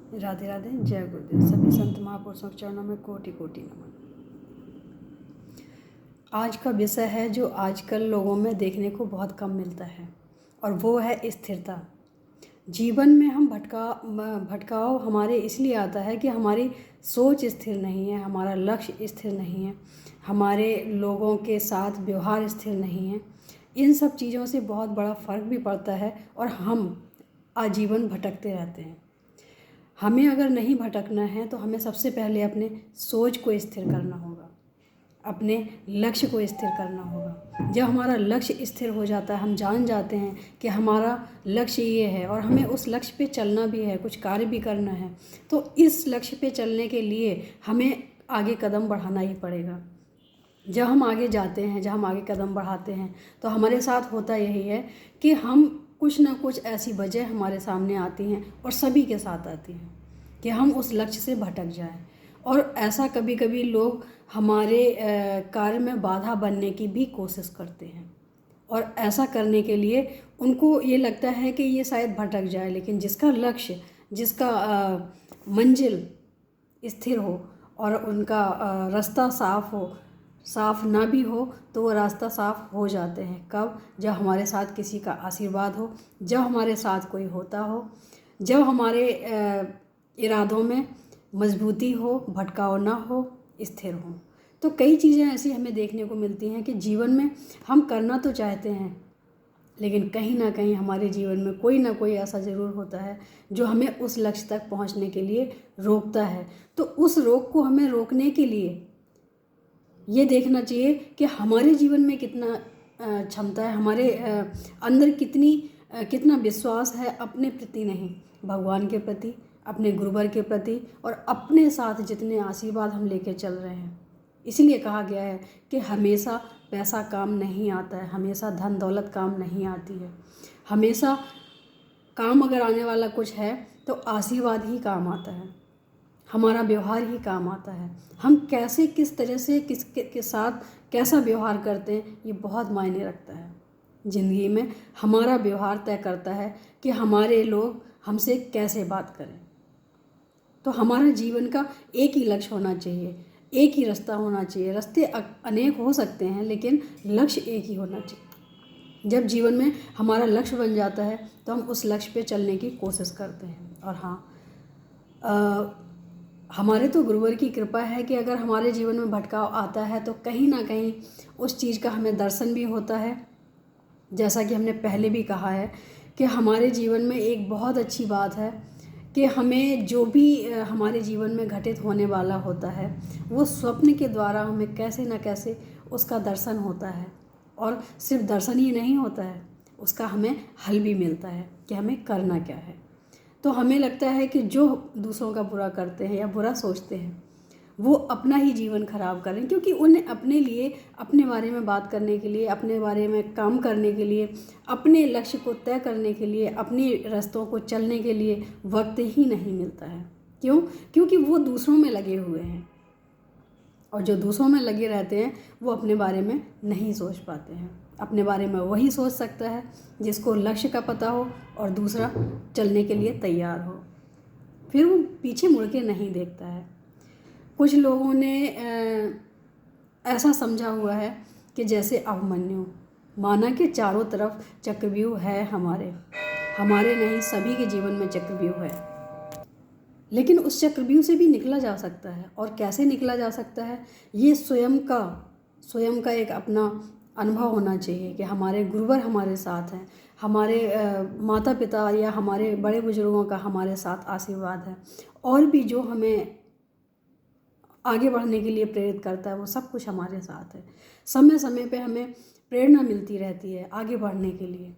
राधे राधे। जय गुरुदेव। सभी संत महापुरुषों के चरणों में कोटि कोटि नमन। आज का विषय है जो आजकल लोगों में देखने को बहुत कम मिलता है, और वो है स्थिरता। जीवन में हम भटकाव हमारे इसलिए आता है कि हमारी सोच स्थिर नहीं है, हमारा लक्ष्य स्थिर नहीं है, हमारे लोगों के साथ व्यवहार स्थिर नहीं है। इन सब चीज़ों से बहुत बड़ा फ़र्क भी पड़ता है और हम आजीवन भटकते रहते हैं। हमें अगर नहीं भटकना है तो हमें सबसे पहले अपने सोच को स्थिर करना होगा, अपने लक्ष्य को स्थिर करना होगा। जब हमारा लक्ष्य स्थिर हो जाता है, हम जान जाते हैं कि हमारा लक्ष्य ये है और हमें उस लक्ष्य पे चलना भी है, कुछ कार्य भी करना है, तो इस लक्ष्य पे चलने के लिए हमें आगे कदम बढ़ाना ही पड़ेगा। जब हम आगे जाते हैं, जब हम आगे कदम बढ़ाते हैं, तो हमारे साथ होता यही है कि हम कुछ ना कुछ ऐसी वजह हमारे सामने आती हैं, और सभी के साथ आती हैं, कि हम उस लक्ष्य से भटक जाएं। और ऐसा कभी कभी लोग हमारे कार्य में बाधा बनने की भी कोशिश करते हैं, और ऐसा करने के लिए उनको ये लगता है कि ये शायद भटक जाए। लेकिन जिसका लक्ष्य, जिसका मंजिल स्थिर हो और उनका रास्ता साफ ना भी हो, तो वो रास्ता साफ हो जाते हैं। कब? जब हमारे साथ किसी का आशीर्वाद हो, जब हमारे साथ कोई होता हो, जब हमारे इरादों में मजबूती हो, भटकाव ना हो, स्थिर हो। तो कई चीज़ें ऐसी हमें देखने को मिलती हैं कि जीवन में हम करना तो चाहते हैं, लेकिन कहीं ना कहीं हमारे जीवन में कोई ना कोई ऐसा ज़रूर होता है जो हमें उस लक्ष्य तक पहुंचने के लिए रोकता है। तो उस रोक को हमें रोकने के लिए ये देखना चाहिए कि हमारे जीवन में कितना क्षमता है, हमारे अंदर कितना विश्वास है अपने प्रति, नहीं भगवान के प्रति, अपने गुरुवर के प्रति, और अपने साथ जितने आशीर्वाद हम लेके चल रहे हैं। इसीलिए कहा गया है कि हमेशा पैसा काम नहीं आता है, हमेशा धन दौलत काम नहीं आती है। हमेशा काम अगर आने वाला कुछ है तो आशीर्वाद ही काम आता है, हमारा व्यवहार ही काम आता है। हम कैसे, किस तरह से, किसके साथ कैसा व्यवहार करते हैं, ये बहुत मायने रखता है। ज़िंदगी में हमारा व्यवहार तय करता है कि हमारे लोग हमसे कैसे बात करें। तो हमारा जीवन का एक ही लक्ष्य होना चाहिए, एक ही रास्ता होना चाहिए। रास्ते अनेक हो सकते हैं, लेकिन लक्ष्य एक ही होना चाहिए। जब जीवन में हमारा लक्ष्य बन जाता है तो हम उस लक्ष्य पे चलने की कोशिश करते हैं। और हाँ, हमारे तो गुरुवर की कृपा है कि अगर हमारे जीवन में भटकाव आता है तो कहीं ना कहीं उस चीज़ का हमें दर्शन भी होता है। जैसा कि हमने पहले भी कहा है कि हमारे जीवन में एक बहुत अच्छी बात है कि हमें जो भी हमारे जीवन में घटित होने वाला होता है, वो स्वप्न के द्वारा हमें कैसे न कैसे उसका दर्शन होता है। और सिर्फ दर्शन ही नहीं होता है, उसका हमें हल भी मिलता है कि हमें करना क्या है। तो हमें लगता है कि जो दूसरों का बुरा करते हैं या बुरा सोचते हैं, वो अपना ही जीवन खराब करें, क्योंकि उन्हें अपने लिए, अपने बारे में बात करने के लिए, अपने बारे में काम करने के लिए, अपने लक्ष्य को तय करने के लिए, अपने रास्तों को चलने के लिए वक्त ही नहीं मिलता है। क्यों? क्योंकि वो दूसरों में लगे हुए हैं, और जो दूसरों में लगे रहते हैं वो अपने बारे में नहीं सोच पाते हैं। अपने बारे में वही सोच सकता है जिसको लक्ष्य का पता हो और दूसरा चलने के लिए तैयार हो, फिर वो पीछे मुड़ के नहीं देखता है। कुछ लोगों ने ऐसा समझा हुआ है कि जैसे अभिमन्यु, माना कि चारों तरफ चक्रव्यूह है, हमारे नहीं, सभी के जीवन में चक्रव्यूह है। लेकिन उस चक्रव्यूह से भी निकला जा सकता है, और कैसे निकला जा सकता है, ये स्वयं का एक अपना अनुभव होना चाहिए कि हमारे गुरुवर हमारे साथ हैं, हमारे माता पिता या हमारे बड़े बुजुर्गों का हमारे साथ आशीर्वाद है, और भी जो हमें आगे बढ़ने के लिए प्रेरित करता है, वो सब कुछ हमारे साथ है। समय समय पे हमें प्रेरणा मिलती रहती है आगे बढ़ने के लिए।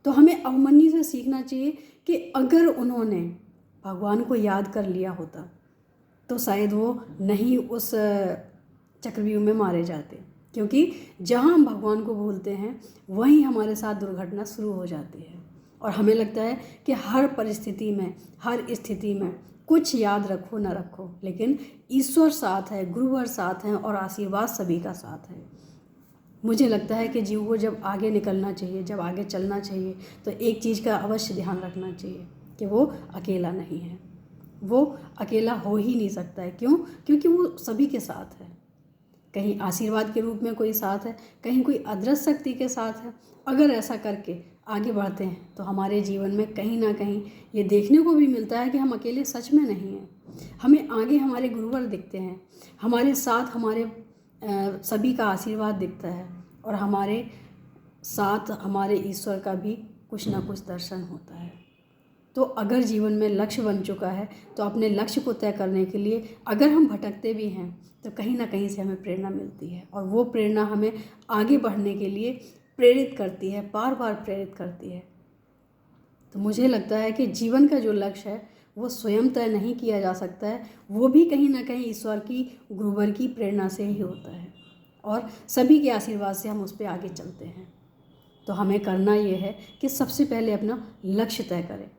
तो हमें अभिमन्यु से सीखना चाहिए कि अगर उन्होंने भगवान को याद कर लिया होता तो शायद वो नहीं उस चक्रव्यूह में मारे जाते, क्योंकि जहाँ हम भगवान को भूलते हैं वहीं हमारे साथ दुर्घटना शुरू हो जाती है। और हमें लगता है कि हर परिस्थिति में, हर स्थिति में कुछ याद रखो ना रखो, लेकिन ईश्वर साथ है, गुरुवर साथ हैं, और आशीर्वाद सभी का साथ है। मुझे लगता है कि जीव को जब आगे निकलना चाहिए, जब आगे चलना चाहिए, तो एक चीज़ का अवश्य ध्यान रखना चाहिए कि वो अकेला नहीं है। वो अकेला हो ही नहीं सकता है। क्यों? क्योंकि वो सभी के साथ है। कहीं आशीर्वाद के रूप में कोई साथ है, कहीं कोई अदृश्य शक्ति के साथ है। अगर ऐसा करके आगे बढ़ते हैं तो हमारे जीवन में कहीं ना कहीं ये देखने को भी मिलता है कि हम अकेले सच में नहीं हैं। हमें आगे हमारे गुरुवर दिखते हैं, हमारे साथ हमारे सभी का आशीर्वाद दिखता है, और हमारे साथ हमारे ईश्वर का भी कुछ ना कुछ दर्शन होता है। तो अगर जीवन में लक्ष्य बन चुका है तो अपने लक्ष्य को तय करने के लिए अगर हम भटकते भी हैं तो कहीं ना कहीं से हमें प्रेरणा मिलती है, और वो प्रेरणा हमें आगे बढ़ने के लिए प्रेरित करती है, बार बार प्रेरित करती है। तो मुझे लगता है कि जीवन का जो लक्ष्य है वो स्वयं तय नहीं किया जा सकता है, वो भी कहीं ना कहीं ईश्वर की, गुरुवर की प्रेरणा से ही होता है, और सभी के आशीर्वाद से हम उस पर आगे चलते हैं। तो हमें करना ये है कि सबसे पहले अपना लक्ष्य तय करें।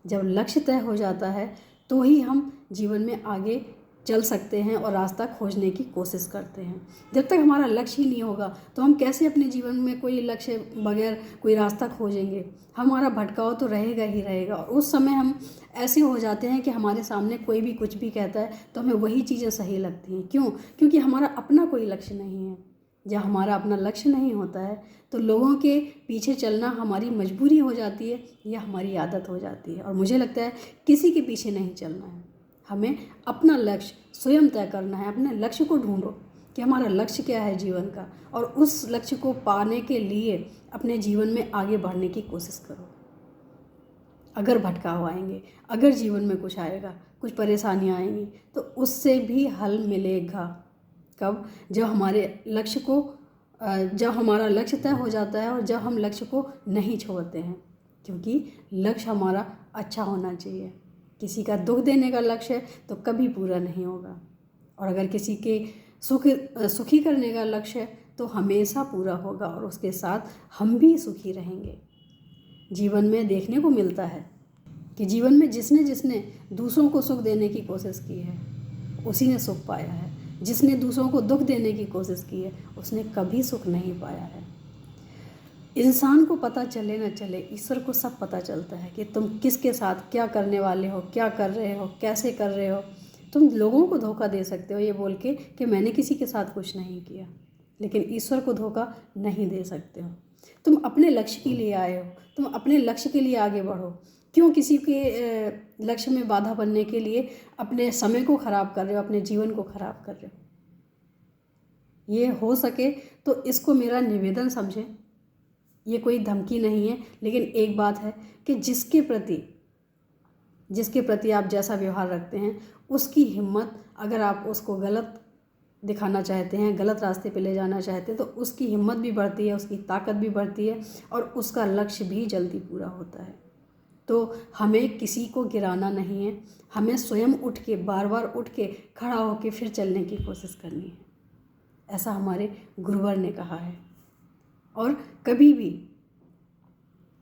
जब लक्ष्य तय हो जाता है तो ही हम जीवन में आगे चल सकते हैं और रास्ता खोजने की कोशिश करते हैं। जब तक हमारा लक्ष्य ही नहीं होगा तो हम कैसे अपने जीवन में कोई लक्ष्य बगैर कोई रास्ता खोजेंगे? हमारा भटकाव तो रहेगा ही रहेगा, और उस समय हम ऐसे हो जाते हैं कि हमारे सामने कोई भी कुछ भी कहता है तो हमें वही चीज़ें सही लगती हैं। क्यों? क्योंकि हमारा अपना कोई लक्ष्य नहीं है। जब हमारा अपना लक्ष्य नहीं होता है तो लोगों के पीछे चलना हमारी मजबूरी हो जाती है या हमारी आदत हो जाती है। और मुझे लगता है किसी के पीछे नहीं चलना है, हमें अपना लक्ष्य स्वयं तय करना है। अपने लक्ष्य को ढूंढो कि हमारा लक्ष्य क्या है जीवन का, और उस लक्ष्य को पाने के लिए अपने जीवन में आगे बढ़ने की कोशिश करो। अगर भटकाव आएंगे, अगर जीवन में कुछ आएगा, कुछ परेशानियाँ आएंगी, तो उससे भी हल मिलेगा। कब? जब हमारे लक्ष्य को जब हमारा लक्ष्य तय हो जाता है और जब हम लक्ष्य को नहीं छोड़ते हैं, क्योंकि लक्ष्य हमारा अच्छा होना चाहिए। किसी का दुख देने का लक्ष्य है तो कभी पूरा नहीं होगा, और अगर किसी के सुखी करने का लक्ष्य है तो हमेशा पूरा होगा, और उसके साथ हम भी सुखी रहेंगे। जीवन में देखने को मिलता है कि जीवन में जिसने जिसने दूसरों को सुख देने की कोशिश की है उसी ने सुख पाया है। जिसने दूसरों को दुख देने की कोशिश की है उसने कभी सुख नहीं पाया है। इंसान को पता चले न चले, ईश्वर को सब पता चलता है कि तुम किसके साथ क्या करने वाले हो, क्या कर रहे हो, कैसे कर रहे हो। तुम लोगों को धोखा दे सकते हो ये बोल के कि मैंने किसी के साथ कुछ नहीं किया, लेकिन ईश्वर को धोखा नहीं दे सकते हो। तुम अपने लक्ष्य के लिए आए हो, तुम अपने लक्ष्य के लिए आगे बढ़ो। क्यों किसी के लक्ष्य में बाधा बनने के लिए अपने समय को ख़राब कर रहे हो, अपने जीवन को ख़राब कर रहे हो? ये हो सके तो इसको मेरा निवेदन समझें। ये कोई धमकी नहीं है, लेकिन एक बात है कि जिसके प्रति आप जैसा व्यवहार रखते हैं उसकी हिम्मत, अगर आप उसको गलत दिखाना चाहते हैं, गलत रास्ते पे ले जाना चाहते हैं, तो उसकी हिम्मत भी बढ़ती है, उसकी ताकत भी बढ़ती है, और उसका लक्ष्य भी जल्दी पूरा होता है। तो हमें किसी को गिराना नहीं है, हमें स्वयं उठ के, बार बार उठ के खड़ा होकर फिर चलने की कोशिश करनी है। ऐसा हमारे गुरुवर ने कहा है। और कभी भी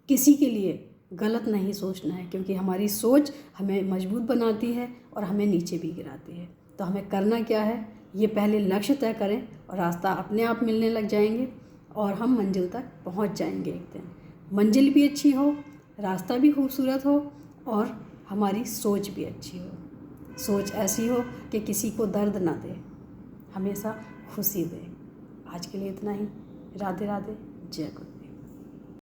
किसी के लिए गलत नहीं सोचना है, क्योंकि हमारी सोच हमें मजबूत बनाती है और हमें नीचे भी गिराती है। तो हमें करना क्या है? ये पहले लक्ष्य तय करें और रास्ता अपने आप मिलने लग जाएंगे, और हम मंजिल तक पहुंच जाएंगे एक दिन। मंजिल भी अच्छी हो, रास्ता भी खूबसूरत हो, और हमारी सोच भी अच्छी हो। सोच ऐसी हो कि किसी को दर्द ना दे, हमेशा खुशी दे। आज के लिए इतना ही। राधे राधे, जय गुरु।